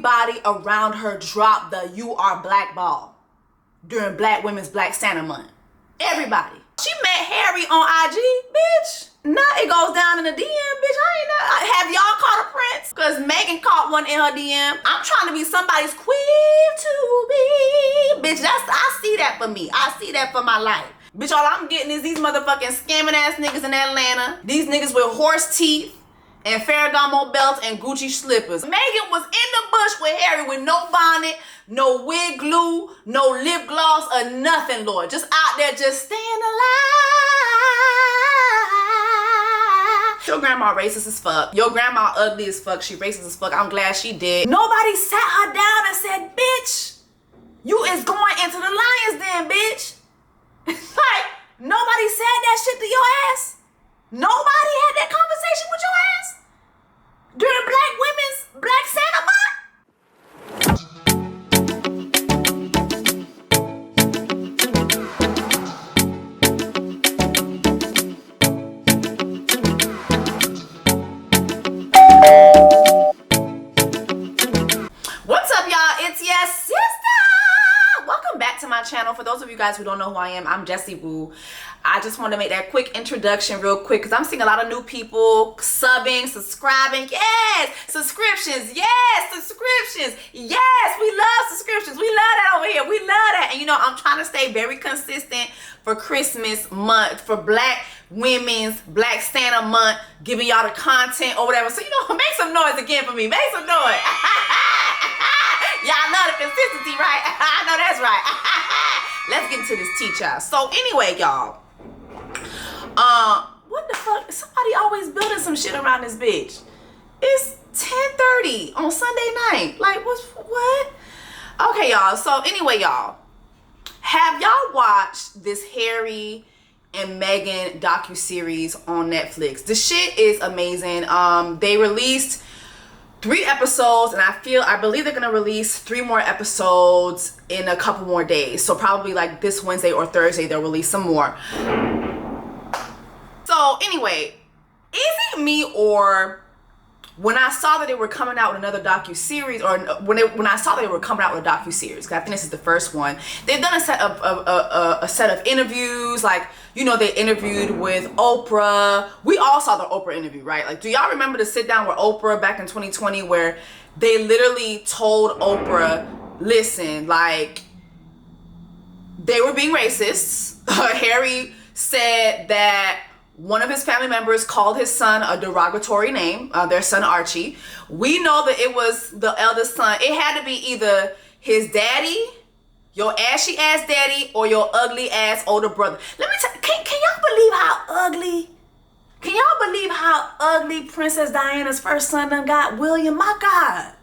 everybody around her dropped the "You are blackball" during Black Women's Black Santa Month. Everybody. She met Harry on IG, bitch. Now it goes down in the DM, bitch. I ain't know. Have y'all caught a prince? Because Meghan caught one in her DM. I'm trying to be somebody's queen to be. Bitch, I see that for me. I see that for my life. Bitch, all I'm getting is these motherfucking scamming ass niggas in Atlanta. These niggas with horse teeth and Ferragamo belts and Gucci slippers. Meghan was in the bush with Harry with no bonnet, no wig glue, no lip gloss or nothing, Lord. Just out there just staying alive. Your grandma racist as fuck. Your grandma ugly as fuck. She racist as fuck. I'm glad she did. Nobody sat her down and said, bitch, you is going into the lion's den, bitch. Like, nobody said that shit to your ass. Nobody had that conversation with your ass during Black Women's Black Santa Month. What's up, y'all? It's your sister. Welcome back to my channel. For those of you guys who don't know who I am, I'm Jessie Woo. I just want to make that quick introduction real quick because I'm seeing a lot of new people subbing, subscribing. Yes, subscriptions. Yes, subscriptions. Yes, we love subscriptions. We love that over here. We love that. And you know, I'm trying to stay very consistent for Christmas month, for Black Women's Black Santa Month, giving y'all the content or whatever. So, you know, make some noise again for me. Make some noise. Y'all love the consistency, right? I know that's right. Let's get into this tea, child. So anyway, y'all. What the fuck? Somebody always building some shit around this bitch. It's 10:30 on Sunday night. Like, what? Okay, y'all. So anyway, y'all. Have y'all watched this Harry and Meghan docuseries on Netflix? The shit is amazing. They released 3 episodes, and I believe they're gonna release 3 more episodes in a couple more days. So probably like this Wednesday or Thursday they'll release some more. So anyway, is it me, or when I saw that they were coming out with another docuseries, or when I saw that they were coming out with a docuseries, because I think this is the first one, they've done a set of interviews. Like, you know, they interviewed with Oprah. We all saw the Oprah interview, right? Like, do y'all remember the sit down with Oprah back in 2020 where they literally told Oprah, listen, like, they were being racists. Harry said that one of his family members called his son a derogatory name, their son Archie. We know that it was the eldest son. It had to be either his daddy, your ashy ass daddy, or your ugly ass older brother. Let me tell you, can y'all believe how ugly? Can y'all believe how ugly Princess Diana's first son done got? William, my God.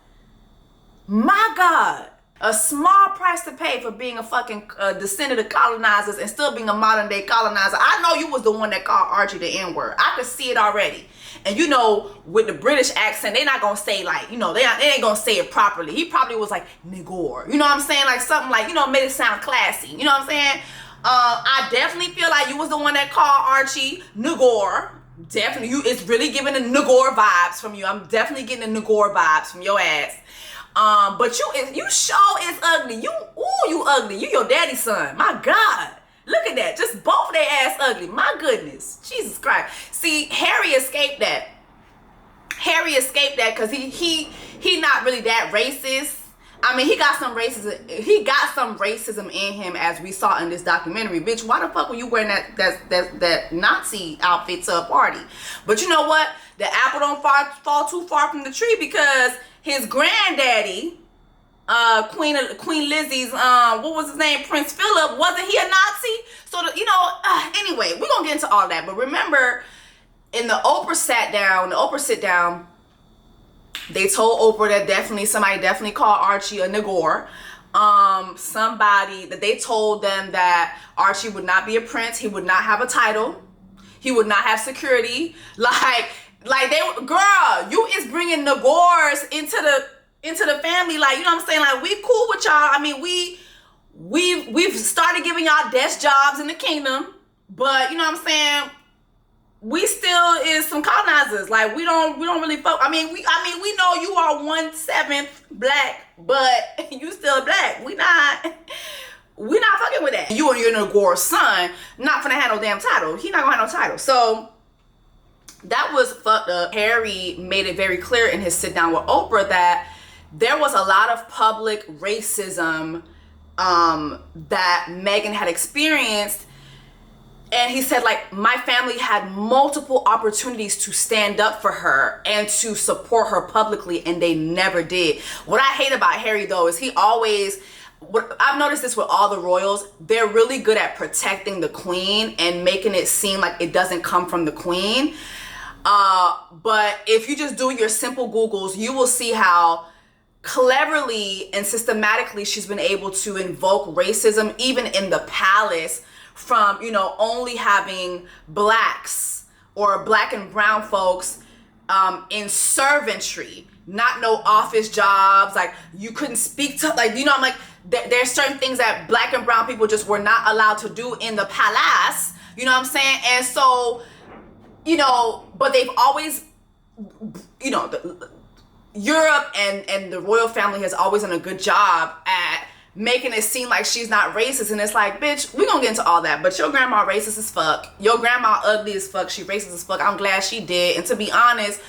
My God. A small price to pay for being a fucking descendant of colonizers and still being a modern day colonizer. I know you was the one that called Archie the N-word. I could see it already. And you know, with the British accent, they're not gonna say like, you know, they ain't gonna say it properly. He probably was like, nigor. You know what I'm saying? Like something like, you know, made it sound classy. You know what I'm saying? I definitely feel like you was the one that called Archie nigor. Definitely, it's really giving the nigor vibes from you. I'm definitely getting the nigor vibes from your ass. But you sure is ugly. You ugly. You your daddy's son. My God. Look at that. Just both their ass ugly. My goodness. Jesus Christ. See, Harry escaped that. Harry escaped that because he not really that racist. I mean, he got some racism in him, as we saw in this documentary. Bitch, why the fuck were you wearing that Nazi outfit to a party? But you know what? The apple don't fall too far from the tree, because his granddaddy, Queen Lizzie's, what was his name? Prince Philip, wasn't he a Nazi? So, you know, anyway, we're going to get into all that. But remember, in the Oprah sit down, they told Oprah that somebody definitely called Archie a nigor. Somebody that they told them that Archie would not be a prince. He would not have a title. He would not have security. Like girl, you is bringing nigors into the family. Like, you know what I'm saying? Like, we cool with y'all. I mean, we've started giving y'all desk jobs in the kingdom, but you know what I'm saying? we still is some colonizers. Like we don't really fuck. I mean we know you are 1/7 black, but you still black. We not fucking with that. You and your Nagor's son not finna have no damn title. He not gonna have no title. So that was fucked up. Harry made it very clear in his sit down with Oprah that there was a lot of public racism that Meghan had experienced. And he said, like, my family had multiple opportunities to stand up for her and to support her publicly, and they never did. What I hate about Harry, though, is he always, I've noticed this with all the royals, they're really good at protecting the queen and making it seem like it doesn't come from the queen. But if you just do your simple Googles, you will see how cleverly and systematically she's been able to invoke racism, even in the palace, from, you know, only having blacks or black and brown folks in servantry, not no office jobs. Like, you couldn't speak to, like, you know, I'm like, there's certain things that black and brown people just were not allowed to do in the palace, you know what I'm saying? And so, you know, but they've always, you know, Europe and the royal family has always done a good job at making it seem like she's not racist. And it's like, bitch, we gonna get into all that, but your grandma racist as fuck. Your grandma ugly as fuck. She racist as fuck. I'm glad she did. And to be honest,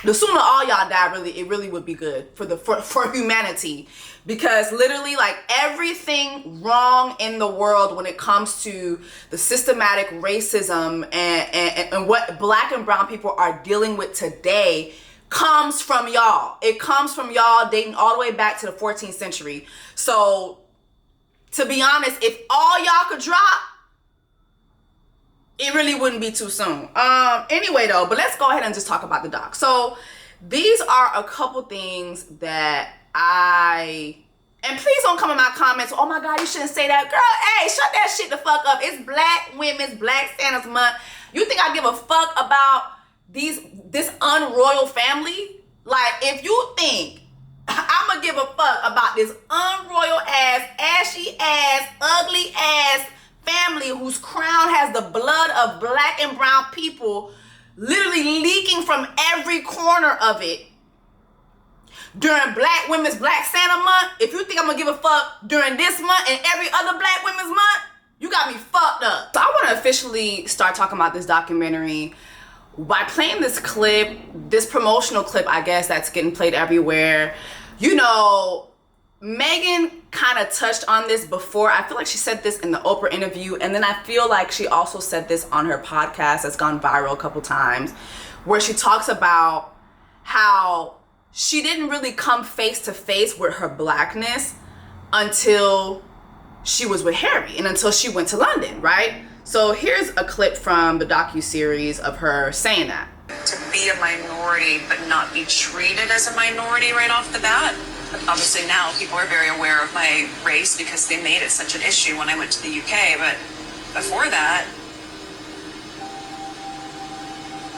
the sooner all y'all die, it really would be good for humanity. Because literally, like, everything wrong in the world when it comes to the systematic racism and what black and brown people are dealing with today comes from y'all. It comes from y'all dating all the way back to the 14th century. So, to be honest, if all y'all could drop, it really wouldn't be too soon. Anyway, though, but let's go ahead and just talk about the doc. So, these are a couple things that and please don't come in my comments, oh my God, you shouldn't say that. Girl, hey, shut that shit the fuck up. It's Black Women's Black Santa's Month. You think I give a fuck about this unroyal family? Like, if you think I'ma give a fuck about this unroyal ass, ashy ass, ugly ass family whose crown has the blood of black and brown people literally leaking from every corner of it during Black Women's Black Santa Month, if you think I'm gonna give a fuck during this month and every other Black Women's Month, you got me fucked up. So I want to officially start talking about this documentary by playing this clip, this promotional clip, I guess, that's getting played everywhere. You know, Meghan kind of touched on this before. I feel like she said this in the Oprah interview, and then I feel like she also said this on her podcast that's gone viral a couple times, where she talks about how she didn't really come face to face with her blackness until she was with Harry and until she went to London, right? So here's a clip from the docuseries of her saying that. To be a minority but not be treated as a minority right off the bat. Obviously now people are very aware of my race because they made it such an issue when I went to the UK, but before that,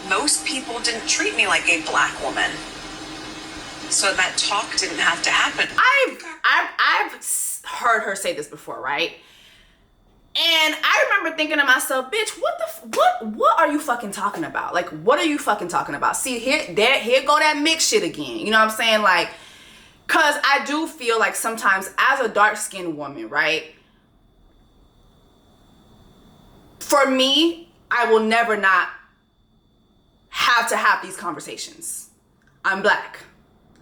most people didn't treat me like a black woman. So that talk didn't have to happen. I've heard her say this before, right? And I remember thinking to myself, bitch, what are you fucking talking about? Like, what are you fucking talking about? See, here go that mixed shit again. You know what I'm saying? Like, cause I do feel like sometimes as a dark-skinned woman, right? For me, I will never not have to have these conversations. I'm black.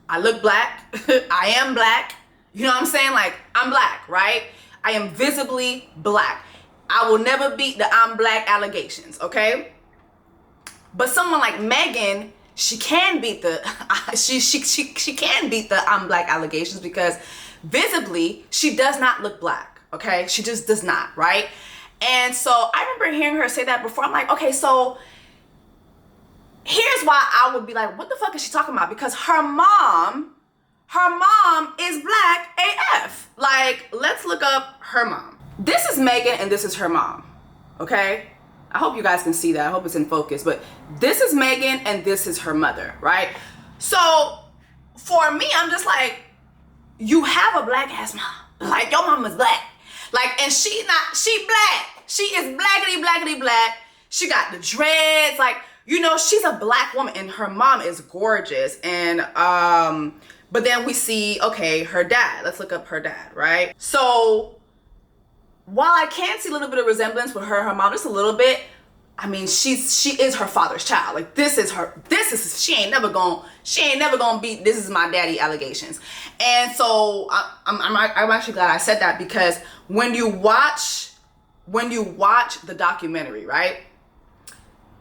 I look black. I am black. You know what I'm saying? Like, I'm black, right? I am visibly black. I will never beat the I'm black allegations, okay? But someone like Meghan, she can beat the she can beat the I'm black allegations because visibly she does not look black, okay? She just does not, right? And so I remember hearing her say that before. I'm like, okay, so here's why I would be like, what the fuck is she talking about? Because her mom is black AF. Like, let's look up her mom. This is Meghan and this is her mom, okay? I hope you guys can see that. I hope it's in focus. But this is Meghan and this is her mother, right? So for me, I'm just like, you have a black ass mom. Like, your mom is black. Like, and she black. She is blackity black. She got the dreads. Like, you know, she's a black woman, and her mom is gorgeous. And but then we see, okay, her dad. Let's look up her dad, right? So while I can see a little bit of resemblance with her mom, just a little bit, I mean, she is her father's child. Like, she ain't never gonna be, this is my daddy allegations. And so I'm actually glad I said that, because when you watch the documentary, right,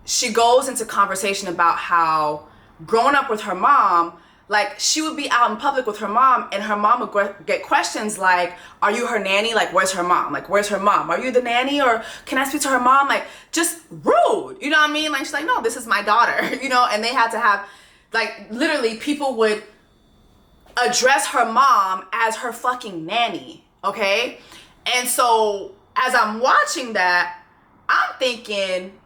she goes into conversation about how growing up with her mom, like, she would be out in public with her mom, and her mom would get questions like, are you her nanny? Like, where's her mom? Like, where's her mom? Are you the nanny? Or can I speak to her mom? Like, just rude. You know what I mean? Like, she's like, no, this is my daughter. You know, and they had to have, like, literally people would address her mom as her fucking nanny, okay? And so as I'm watching that, I'm thinking,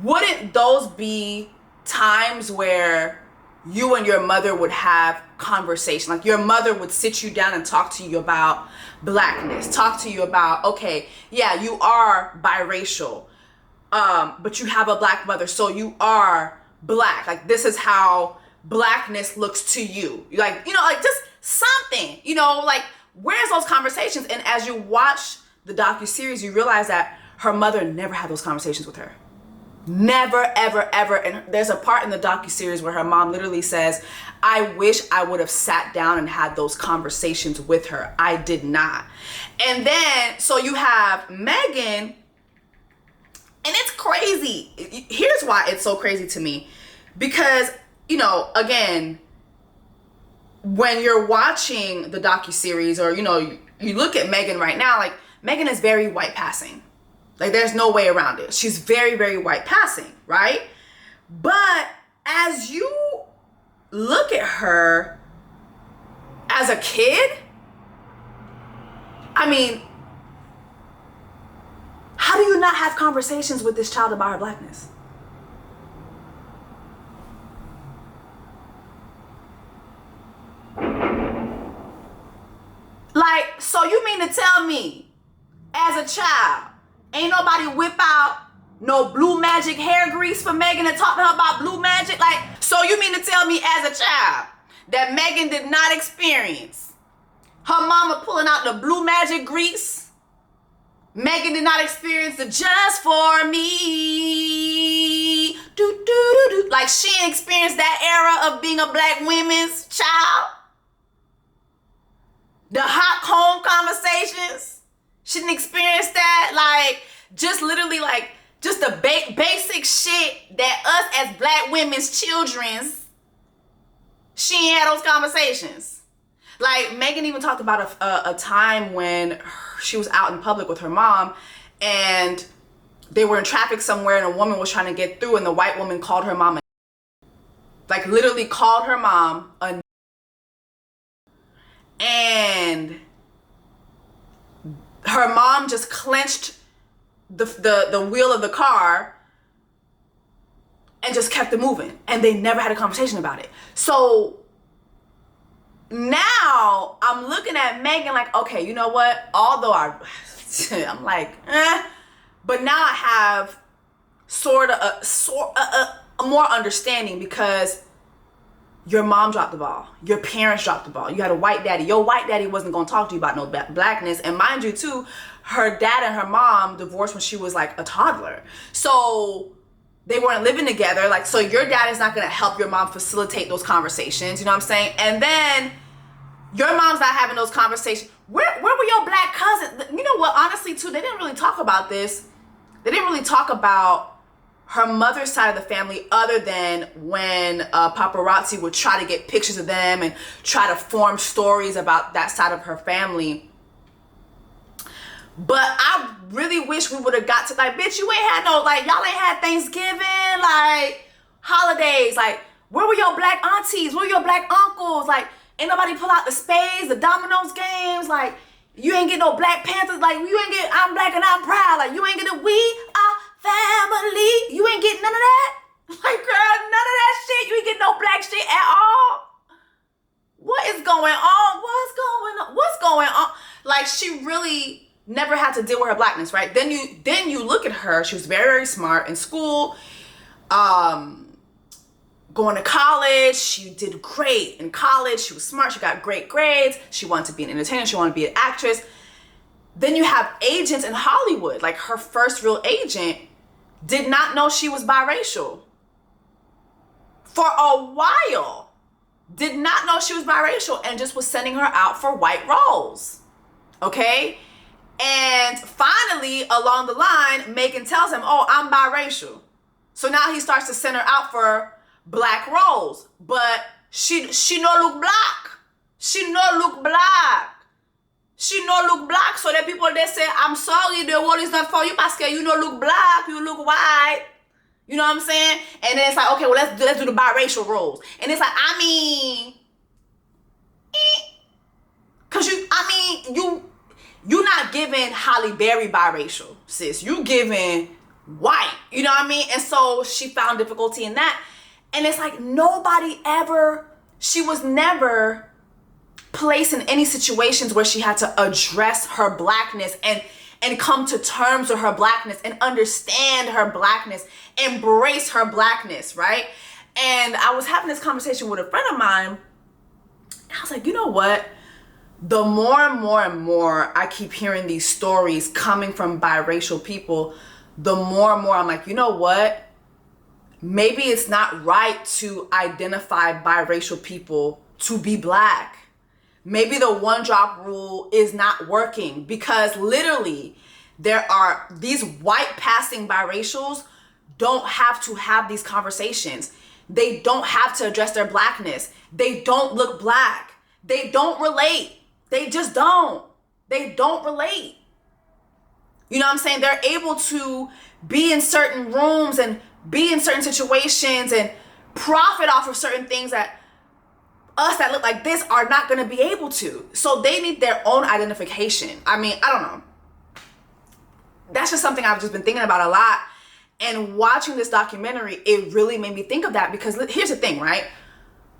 wouldn't those be times where you and your mother would have conversation? Like, your mother would sit you down and talk to you about blackness, talk to you about, okay, yeah, you are biracial, but you have a black mother, so you are black. Like, this is how blackness looks to you. Like, you know, like, just something, you know, like, where's those conversations? And as you watch the docuseries, you realize that her mother never had those conversations with her. Never, ever, ever. And there's a part in the docuseries where her mom literally says, I wish I would have sat down and had those conversations with her. I did not. And then, so you have Meghan, and it's crazy. Here's why it's so crazy to me. Because, you know, again, when you're watching the docuseries, or, you know, you look at Meghan right now, like, Meghan is very white passing. Like, there's no way around it. She's very, very white passing, right? But as you look at her as a kid, I mean, how do you not have conversations with this child about her blackness? Like, so you mean to tell me, as a child, ain't nobody whip out no blue magic hair grease for Meghan and talk to her about blue magic? Like, so you mean to tell me as a child that Meghan did not experience her mama pulling out the blue magic grease? Meghan did not experience the just for me, do, do, do, do. Like, she didn't experience that era of being a black women's child. The hot comb conversations. She didn't experience that. Like, just literally, like, just the basic shit that us as black women's children's, she ain't had those conversations. Like, Meghan even talked about a time when she was out in public with her mom, and they were in traffic somewhere, and a woman was trying to get through, and the white woman called her mom, like, literally called her mom a, and her mom just clenched the wheel of the car and just kept it moving, and they never had a conversation about it. So now I'm looking at Meghan like, okay, you know what? Although I'm like, but now I have sort of a more understanding, because your mom dropped the ball. Your parents dropped the ball. You had a white daddy. Your white daddy wasn't going to talk to you about no blackness. And mind you, too, her dad and her mom divorced when she was like a toddler. So they weren't living together. Like, so your dad is not going to help your mom facilitate those conversations. You know what I'm saying? And then your mom's not having those conversations. Where were your black cousins? You know what? Honestly, too, they didn't really talk about this. They didn't really talk about her mother's side of the family, other than when paparazzi would try to get pictures of them and try to form stories about that side of her family. But I really wish we would have got to, like, bitch, you ain't had no, like, y'all ain't had Thanksgiving, like, holidays. Like, where were your black aunties? Where were your black uncles? Like, ain't nobody pull out the spades, the dominoes games. Like, you ain't get no Black Panthers. Like, you ain't get I'm Black and I'm Proud. Like, you ain't get a We Are Family. You ain't get none of that. Like, girl, none of that shit. You ain't get no black shit at all. What is going on? What's going on? Like, she really never had to deal with her blackness, right? Then you look at her. She was very, very smart in school, going to college. She did great in college. She was smart. She got great grades. She wanted to be an entertainer. She wanted to be an actress. Then you have agents in Hollywood. Like, her first real agent did not know she was biracial. For a while, did not know she was biracial and just was sending her out for white roles. Okay? And finally, along the line, Meghan tells him, oh, I'm biracial. So now he starts to send her out for black roles. But she no look black. She no look black. She no look black. So the people, they say, I'm sorry, the world is not for you parce que you no look black, you look white. You know what I'm saying? And then it's like, okay, well, let's do the biracial roles. And it's like, I mean, because you're not giving Halle Berry biracial, sis. You giving white. You know what I mean? And so she found difficulty in that. And it's like, she was never placed in any situations where she had to address her blackness and come to terms with her blackness and understand her blackness, embrace her blackness, right? And I was having this conversation with a friend of mine, and I was like, you know what? The more and more I keep hearing these stories coming from biracial people, the more and more I'm like, you know what? Maybe it's not right to identify biracial people to be black. Maybe the one drop rule is not working, because literally there are these white passing biracials don't have to have these conversations. They don't have to address their blackness. They don't look black. They don't relate. They just don't. They don't relate. You know what I'm saying? They're able to be in certain rooms and be in certain situations and profit off of certain things that us that look like this are not going to be able to. So they need their own identification. I mean, I don't know. That's just something I've just been thinking about a lot. And watching this documentary, it really made me think of that, because here's the thing, right?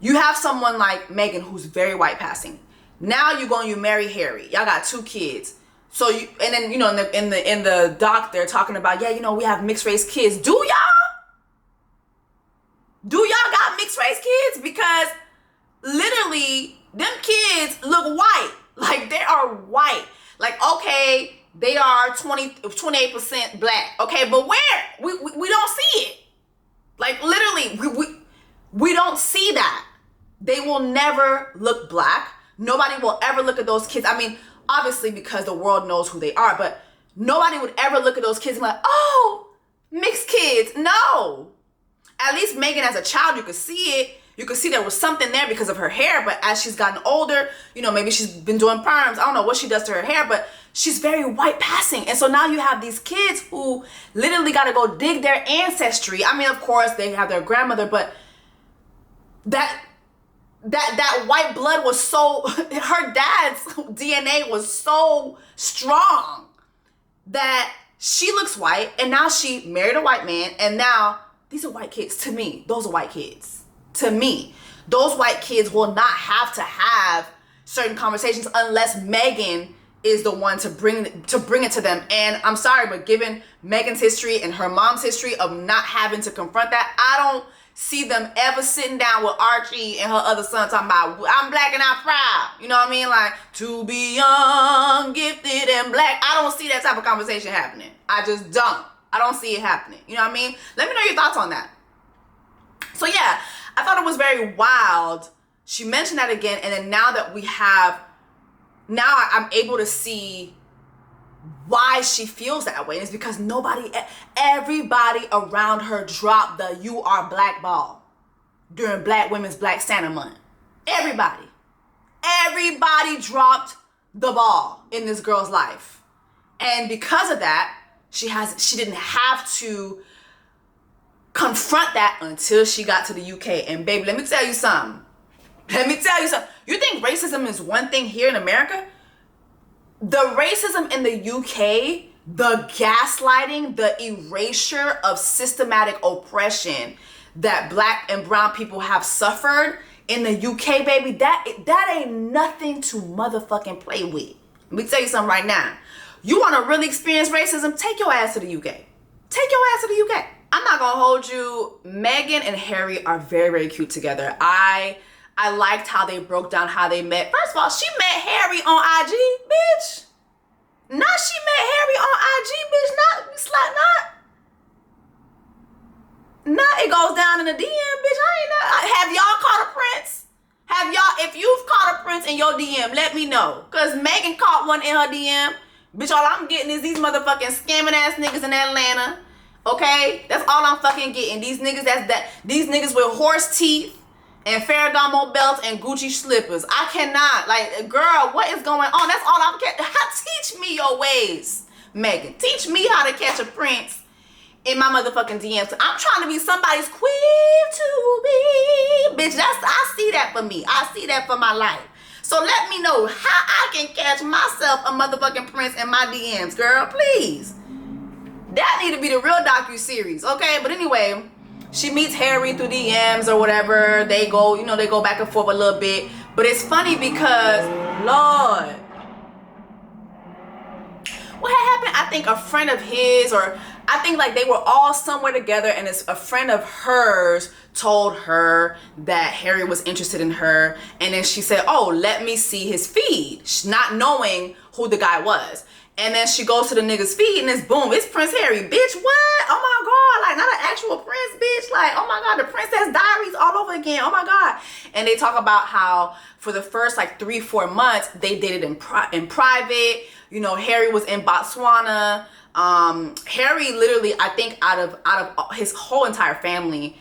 You have someone like Meghan who's very white passing. Now you marry Harry. Y'all got 2 kids. So and then in the doc they're talking about, yeah, we have mixed race kids. Do y'all got mixed race kids? Because literally, them kids look white. Like, they are white. Like, okay, they are 28% black. Okay, but where? We don't see it. Like, literally, we don't see that. They will never look black. Nobody will ever look at those kids. I mean, obviously, because the world knows who they are, but nobody would ever look at those kids and be like, oh, mixed kids. No. At least Meghan, as a child, you could see it. You could see there was something there because of her hair, but as she's gotten older, maybe she's been doing perms. I don't know what she does to her hair, but she's very white passing. And so now you have these kids who literally got to go dig their ancestry. I mean, of course, they have their grandmother, but that white blood was so, her dad's DNA was so strong that she looks white, and now she married a white man, and now these are white kids. To me, those are white kids. To me, those white kids will not have to have certain conversations unless Meghan is the one to bring it to them. And I'm sorry, but given Meghan's history and her mom's history of not having to confront that, I don't see them ever sitting down with Archie and her other son talking about, I'm black and I'm proud. You know what I mean? Like, to be young, gifted, and black. I don't see that type of conversation happening. I just don't. I don't see it happening. You know what I mean? Let me know your thoughts on that. So yeah, I thought it was very wild. She mentioned that again, and then now I'm able to see why she feels that way. And it's because everybody around her dropped the "you are black" ball during Black Women's Black Santa Month. Everybody Everybody dropped the ball in this girl's life. And because of that, she didn't have to confront that until she got to the UK. And baby, let me tell you something. You think racism is one thing here in America? The racism in the UK, the gaslighting, the erasure of systematic oppression that black and brown people have suffered in the UK, baby, that ain't nothing to motherfucking play with. Let me tell you something right now. You want to really experience racism? Take your ass to the UK. Take your ass to the UK. I'm not gonna hold you. Meghan and Harry are very, very cute together. I liked how they broke down how they met. First of all, she met Harry on IG, bitch. Not she met Harry on IG, bitch. Not slut, not. It goes down in the DM, bitch. I ain't know. Have y'all caught a prince? Have y'all? If you've caught a prince in your DM, let me know. Cause Meghan caught one in her DM. Bitch, all I'm getting is these motherfucking scamming ass niggas in Atlanta. Okay, that's all I'm fucking getting. These niggas these niggas with horse teeth and Ferragamo belts and Gucci slippers. I cannot, like, girl, what is going on? That's all I'm getting. Teach me your ways, Meghan. Teach me how to catch a prince in my motherfucking DMs. I'm trying to be somebody's queen to be. Bitch, I see that for me. I see that for my life. So let me know how I can catch myself a motherfucking prince in my DMs, girl, please. That need to be the real docu-series, okay? But anyway, she meets Harry through DMs or whatever. They go, they go back and forth a little bit. But it's funny because, Lord, what had happened? I think a friend of his, or I think like they were all somewhere together, and it's a friend of hers told her that Harry was interested in her. And then she said, oh, let me see his feed, not knowing who the guy was. And then she goes to the nigga's feed, and it's boom, it's Prince Harry. Bitch, what? Oh my God, like not an actual prince, bitch. Like, oh my God, the Princess Diaries all over again. Oh my God. And they talk about how for the first like 3-4 months, they dated in private. Harry was in Botswana. Harry literally, I think out of his whole entire family,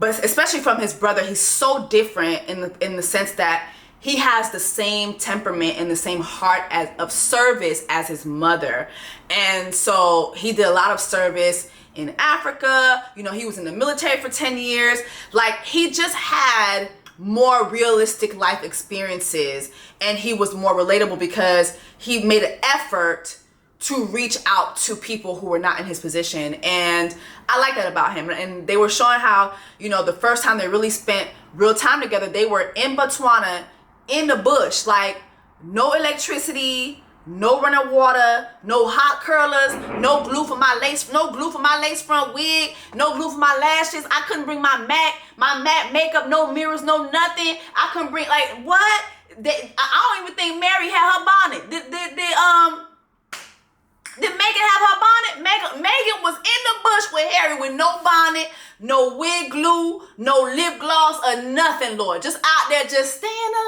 but especially from his brother, he's so different in the sense that he has the same temperament and the same heart of service as his mother. And so he did a lot of service in Africa. He was in the military for 10 years. Like, he just had more realistic life experiences, and he was more relatable because he made an effort to reach out to people who were not in his position. And I like that about him. And they were showing how, the first time they really spent real time together, they were in Botswana, in the bush, like no electricity, no running water, no hot curlers, no glue for my lace front wig, no glue for my lashes. I couldn't bring my MAC makeup, no mirrors, no nothing. I couldn't bring, like, what? I don't even think Mary had her bonnet. Did Meghan have her bonnet? Meghan was in the bush with Harry with no bonnet, no wig glue, no lip gloss, or nothing, Lord. Just out there, just staying alive.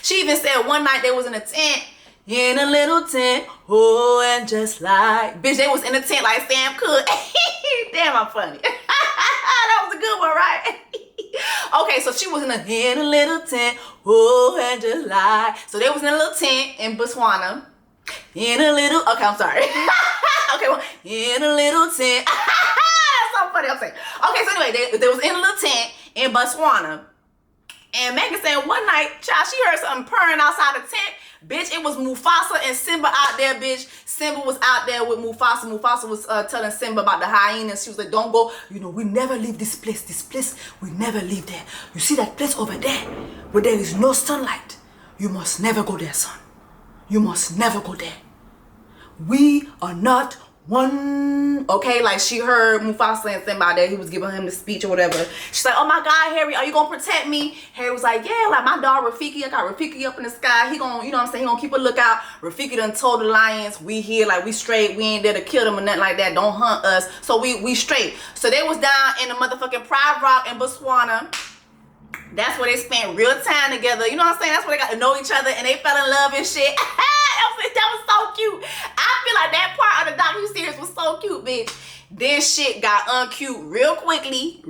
She even said one night they was in a tent, in a little tent, oh, and just like, bitch, they was in a tent like Sam Cooke. Damn, I'm funny. That was a good one, right? Okay, so she was in a little tent, oh, and just like, so they was in a little tent in Botswana, okay, I'm sorry. Okay, well, in a little tent. That's so funny, I'm saying. Okay, so anyway, they was in a little tent in Botswana. And Meghan said one night, child, she heard something purring outside the tent. Bitch, it was Mufasa and Simba out there, bitch. Simba was out there with Mufasa. Mufasa was telling Simba about the hyenas. She was like, don't go. We never leave this place. This place, we never leave there. You see that place over there where there is no sunlight? You must never go there, son. You must never go there. We are not one. Okay, like she heard Mufasa and Simba out there. He was giving him the speech or whatever. She's like, oh my God, Harry, are you gonna protect me? Harry was like, yeah, like my dog Rafiki. I got Rafiki up in the sky. He gonna, he gonna keep a lookout. Rafiki done told the lions, we here, like we straight. We ain't there to kill them or nothing like that. Don't hunt us. So we straight. So they was down in the motherfucking Pride Rock in Botswana. That's where they spent real time together. You know what I'm saying? That's where they got to know each other and they fell in love and shit. That was so cute. I feel like that part of the docu-series was so cute, bitch. Then shit got uncute real quickly.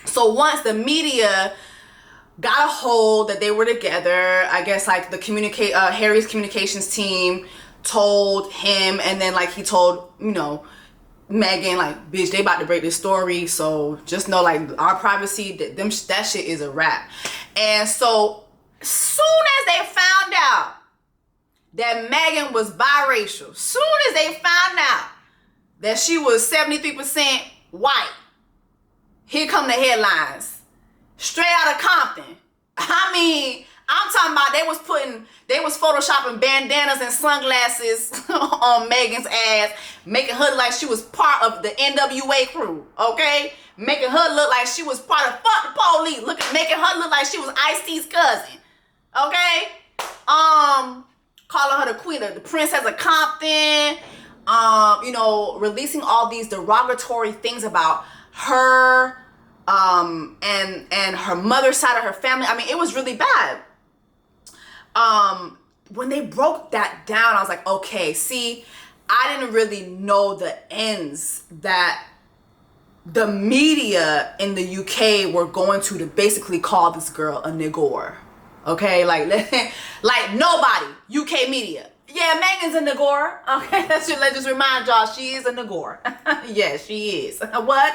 So once the media got a hold that they were together, I guess like the Harry's communications team told him, and then like he told, Meghan, like, bitch, they about to break this story, so just know, like, our privacy, that shit is a wrap. And so, soon as they found out that Meghan was biracial, soon as they found out that she was 73% white, here come the headlines. Straight out of Compton. I mean, I'm talking about they was photoshopping bandanas and sunglasses on Meghan's ass, making her look like she was part of the NWA crew, okay? Making her look like she was part of fuck the police, making her look like she was Ice-T's cousin, okay? Calling her the queen, the princess of Compton, you know, releasing all these derogatory things about her, and her mother's side of her family. I mean, it was really bad. When they broke that down, I was like, okay, see, I didn't really know the ends that the media in the UK were going to basically call this girl a nigger. Okay, like nobody, UK media. Yeah, Meghan's a nigger. Okay, let's just remind y'all, she is a nigger. Yeah, she is. What?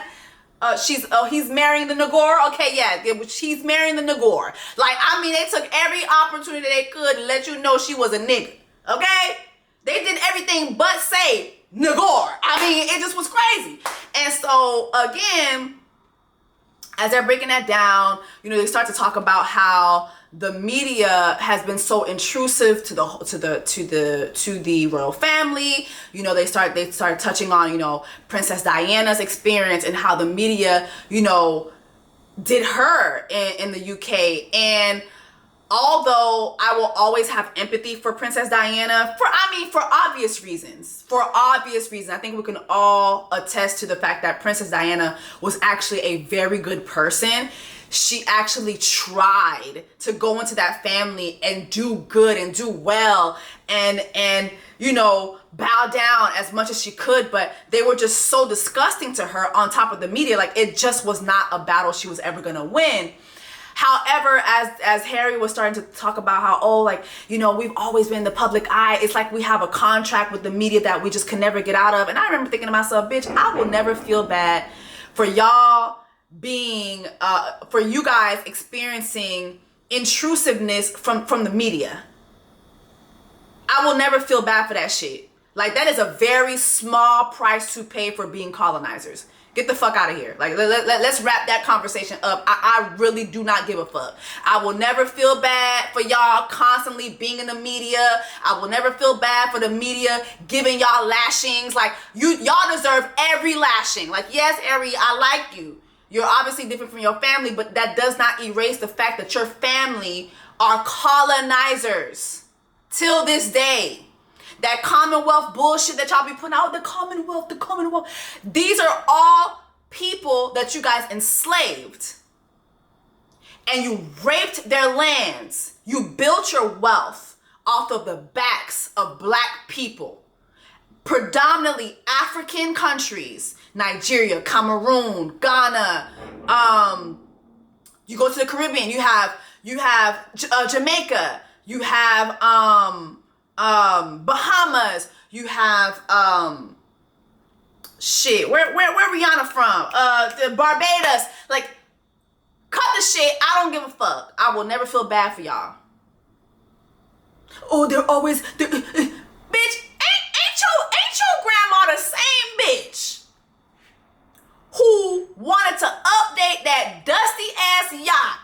He's marrying the nigger. Okay, yeah, she's marrying the nigger. Like, I mean, they took every opportunity they could to let you know she was a nigga. Okay, they did everything but say nigger. I mean, it just was crazy. And so again, as they're breaking that down, you know, they start to talk about how the media has been so intrusive to the royal family. You know, they start touching on, you know, Princess Diana's experience and how the media, you know, did her in the UK. And although I will always have empathy for Princess Diana, for obvious reasons. I think we can all attest to the fact that Princess Diana was actually a very good person. She actually tried to go into that family and do good and do well and you know, bow down as much as she could, but they were just so disgusting to her on top of the media. Like, it just was not a battle she was ever gonna win. However, as Harry was starting to talk about how, oh, like, you know, we've always been in the public eye. It's like we have a contract with the media that we just can never get out of. And I remember thinking to myself, bitch, I will never feel bad for y'all being, for you guys experiencing intrusiveness from the media. I will never feel bad for that shit. Like, that is a very small price to pay for being colonizers. Get the fuck out of here. Like, let's wrap that conversation up. I really do not give a fuck. I will never feel bad for y'all constantly being in the media. I will never feel bad for the media giving y'all lashings. Like, y'all deserve every lashing. Like, yes, Harry, I like you. You're obviously different from your family, but that does not erase the fact that your family are colonizers till this day. That Commonwealth bullshit that y'all be putting out, the Commonwealth. These are all people that you guys enslaved. And you raped their lands. You built your wealth off of the backs of black people. Predominantly African countries. Nigeria, Cameroon, Ghana. You go to the Caribbean, you have Jamaica. You have Bahamas, you have where Rihanna from? The Barbados. Like, cut the shit. I don't give a fuck. I will never feel bad for y'all. Oh, they're always bitch, ain't your grandma the same bitch who wanted to update that dusty ass yacht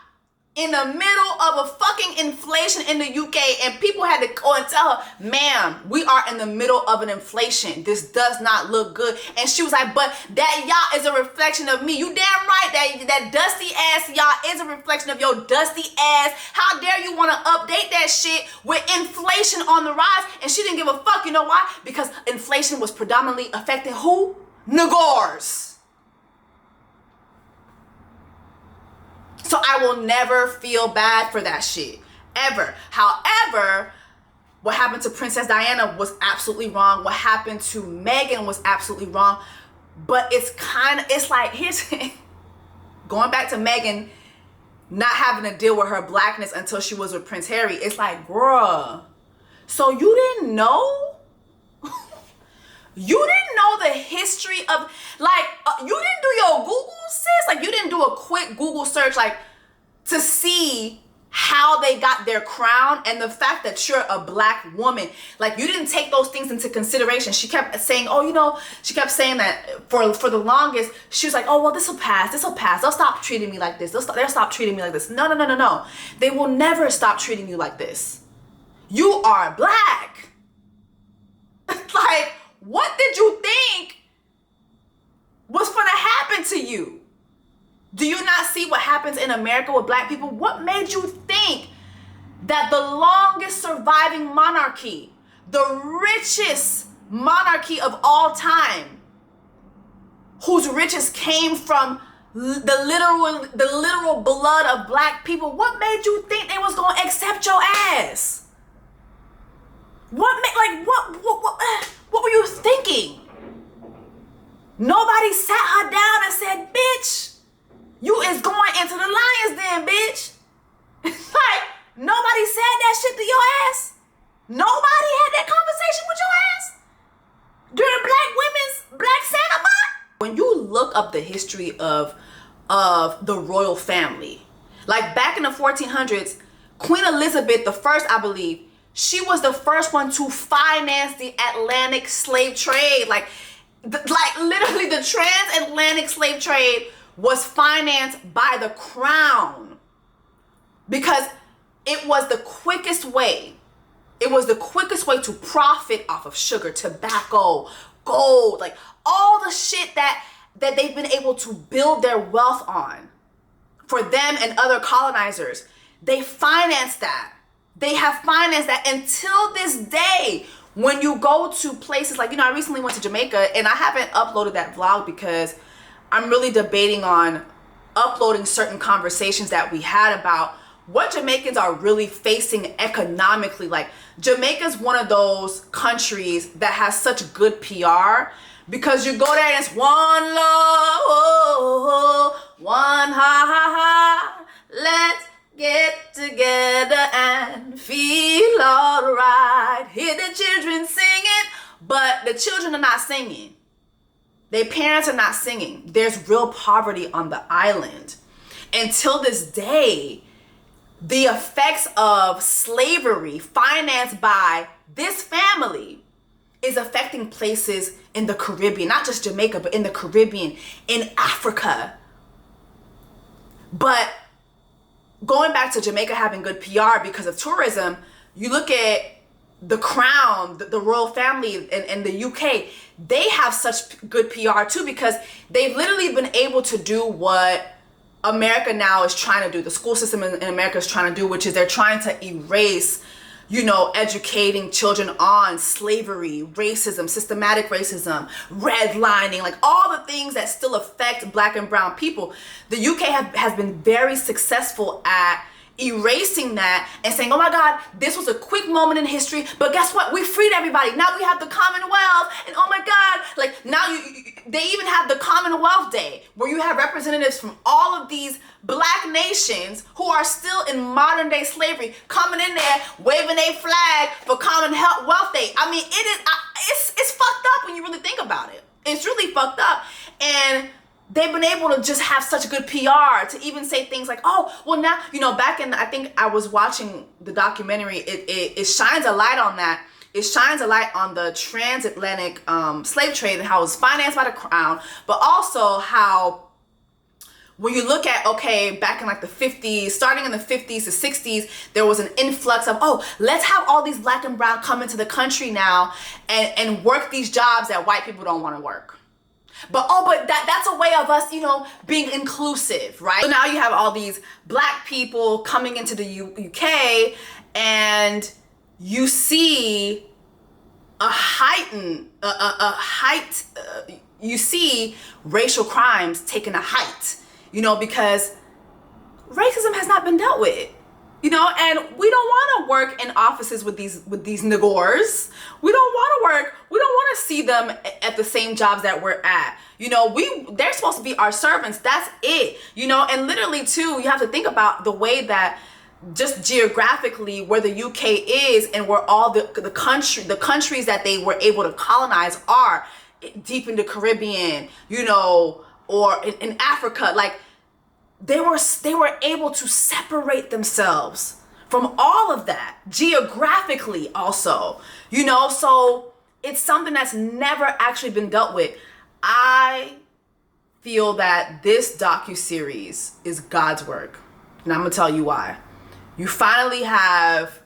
in the middle of a fucking inflation in the UK, and people had to go and tell her, ma'am, we are in the middle of an inflation. This does not look good. And she was like, but that yacht is a reflection of me. You damn right, that dusty ass yacht is a reflection of your dusty ass. How dare you want to update that shit with inflation on the rise? And she didn't give a fuck. You know why? Because inflation was predominantly affecting who? Niggers. So I will never feel bad for that shit, ever. However, what happened to Princess Diana was absolutely wrong. What happened to Meghan was absolutely wrong. But it's like, here's, going back to Meghan not having to deal with her blackness until she was with Prince Harry. It's like, bruh, so you didn't know? You didn't know the history of, like, you didn't do your Google, sis? Like, you didn't do a quick Google search, like, to see how they got their crown and the fact that you're a black woman. Like, you didn't take those things into consideration. She kept saying, oh, you know, she kept saying that for the longest, she was like, oh, well, this will pass. They'll stop treating me like this. They'll stop treating me like this. No. They will never stop treating you like this. You are black. Like, what did you think was going to happen to you? Do you not see what happens in America with black people? What made you think that the longest surviving monarchy, the richest monarchy of all time, whose riches came from the literal blood of black people, what made you think they was going to accept your ass? What were you thinking? Nobody sat her down and said, bitch, you is going into the lion's den, bitch. Like, nobody said that shit to your ass. Nobody had that conversation with your ass during Black Santa Month. When you look up the history of the royal family, like back in the 1400s, Queen Elizabeth I, I believe, she was the first one to finance the Atlantic slave trade. Like literally the transatlantic slave trade was financed by the crown because it was the quickest way. It was the quickest way to profit off of sugar, tobacco, gold, like all the shit that they've been able to build their wealth on. For them and other colonizers, they financed that. They have financed that until this day. When you go to places like, you know, I recently went to Jamaica and I haven't uploaded that vlog because I'm really debating on uploading certain conversations that we had about what Jamaicans are really facing economically. Like, Jamaica's one of those countries that has such good PR because you go there and it's one love, one ha, let's get together and feel alright. Hear the children singing, but the children are not singing. Their parents are not singing. There's real poverty on the island. Until this day, the effects of slavery financed by this family is affecting places in the Caribbean, not just Jamaica, but in the Caribbean, in Africa. But going back to Jamaica having good PR because of tourism, you look at the crown, the royal family in the UK, they have such good PR too because they've literally been able to do what America now is trying to do, the school system in America is trying to do, which is they're trying to erase, you know, educating children on slavery, racism, systematic racism, redlining, like all the things that still affect black and brown people. The UK has been very successful at erasing that and saying, oh my God, this was a quick moment in history, but guess what? We freed everybody. Now we have the Commonwealth, and oh my God, like now they even have the Commonwealth Day where you have representatives from all of these black nations who are still in modern day slavery coming in there waving a flag for Commonwealth Day. I mean, it's fucked up when you really think about it. It's really fucked up. And they've been able to just have such good PR to even say things like, oh, well now, you know, back in, I think I was watching the documentary, it shines a light on that. It shines a light on the transatlantic slave trade and how it was financed by the crown, but also how when you look at, okay, back in like the 50s, starting in the 50s to 60s, there was an influx of, oh, let's have all these black and brown come into the country now and work these jobs that white people don't want to work. But that's a way of us, you know, being inclusive, right? So now you have all these black people coming into the UK and you see you see racial crimes taking a height, you know, because racism has not been dealt with, you know, and we don't want to work in offices with these niggers. We don't want to see them at the same jobs that we're at. You know, they're supposed to be our servants. That's it, you know, and literally too, you have to think about the way that just geographically where the UK is and where all the countries that they were able to colonize are deep in the Caribbean, you know, or in Africa. Like, they were able to separate themselves from all of that geographically also, you know. So it's something that's never actually been dealt with. I feel that this docuseries is God's work, and I'm gonna tell you why. You finally have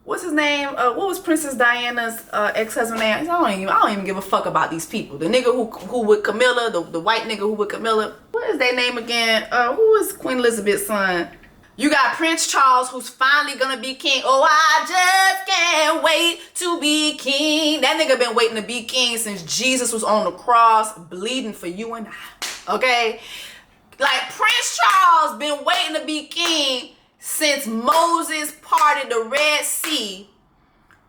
what's his name? What was Princess Diana's ex-husband name? I don't even give a fuck about these people. The nigga who with Camilla, the white nigga who with Camilla. What is their name again? Who is Queen Elizabeth's son? You got Prince Charles, who's finally gonna be king. Oh, I just can't wait to be king. That nigga been waiting to be king since Jesus was on the cross, bleeding for you and I. Okay? Like, Prince Charles been waiting to be king since Moses parted the Red Sea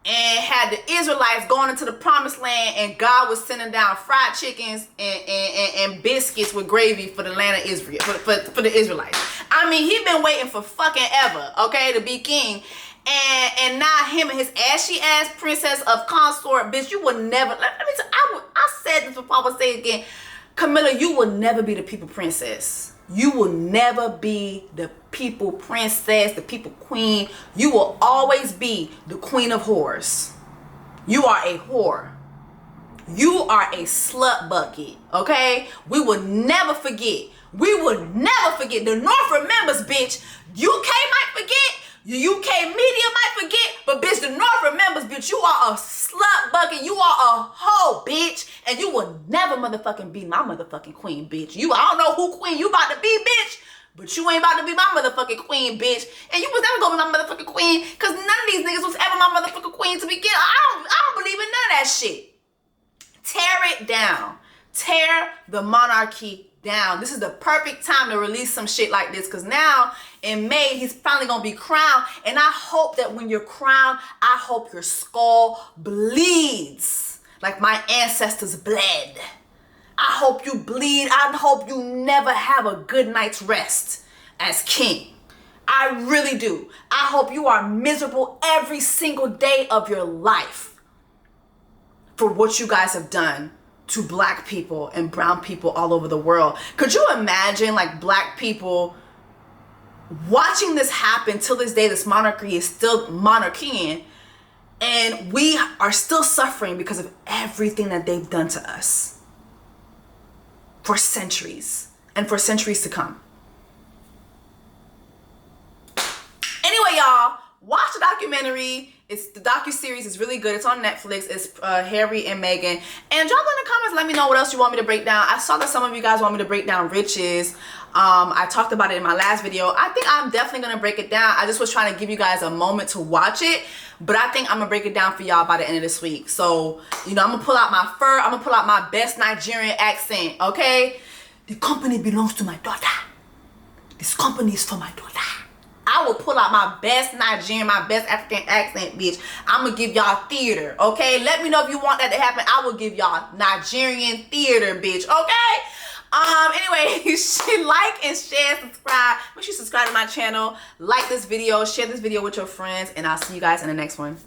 and had the Israelites going into the promised land, and God was sending down fried chickens and biscuits with gravy for the land of Israel, for the Israelites. I mean, he been waiting for fucking ever, okay, to be king. And now him and his ashy ass princess of consort, bitch, you will never, let me tell you, I said this before, I will say it again. Camilla, you will never be the people princess. You will never be the people princess, the people queen. You will always be the queen of whores. You are a whore. You are a slut bucket, okay? We will never forget. We will never forget. The North remembers, bitch. UK might forget. The UK media might forget. But, bitch, the North remembers, bitch. You are a slut bucket. You are a hoe, bitch. And you will never motherfucking be my motherfucking queen, bitch. I don't know who queen you about to be, bitch. But you ain't about to be my motherfucking queen, bitch. And you was never gonna be my motherfucking queen, because none of these niggas was ever my motherfucking queen to begin. I don't believe in none of that shit. Tear it down. Tear the monarchy down. This is the perfect time to release some shit like this, because now in May he's finally gonna be crowned, and I hope that when you're crowned, I hope your skull bleeds like my ancestors bled. I hope you bleed. I hope you never have a good night's rest as king. I really do. I hope you are miserable every single day of your life for what you guys have done to black people and brown people all over the world. Could you imagine, like, black people watching this happen till this day? This monarchy is still monarchying, and we are still suffering because of everything that they've done to us for centuries and for centuries to come. Anyway, y'all, watch the documentary. It's the docuseries is really good. It's on Netflix. It's Harry and Meghan. And drop in the comments, let me know what else you want me to break down. I saw that some of you guys want me to break down riches. I talked about it in my last video. I think I'm definitely gonna break it down. I just was trying to give you guys a moment to watch it, but I think I'm gonna break it down for y'all by the end of this week. So, you know, I'm gonna pull out my fur. I'm gonna pull out my best Nigerian accent, okay? The company belongs to my daughter. This company is for my daughter. I will pull out my best Nigerian, my best African accent, bitch. I'm gonna give y'all theater, okay? Let me know if you want that to happen. I will give y'all Nigerian theater, bitch, okay? Anyway, like and share, subscribe. Make sure you subscribe to my channel, like this video, share this video with your friends, and I'll see you guys in the next one.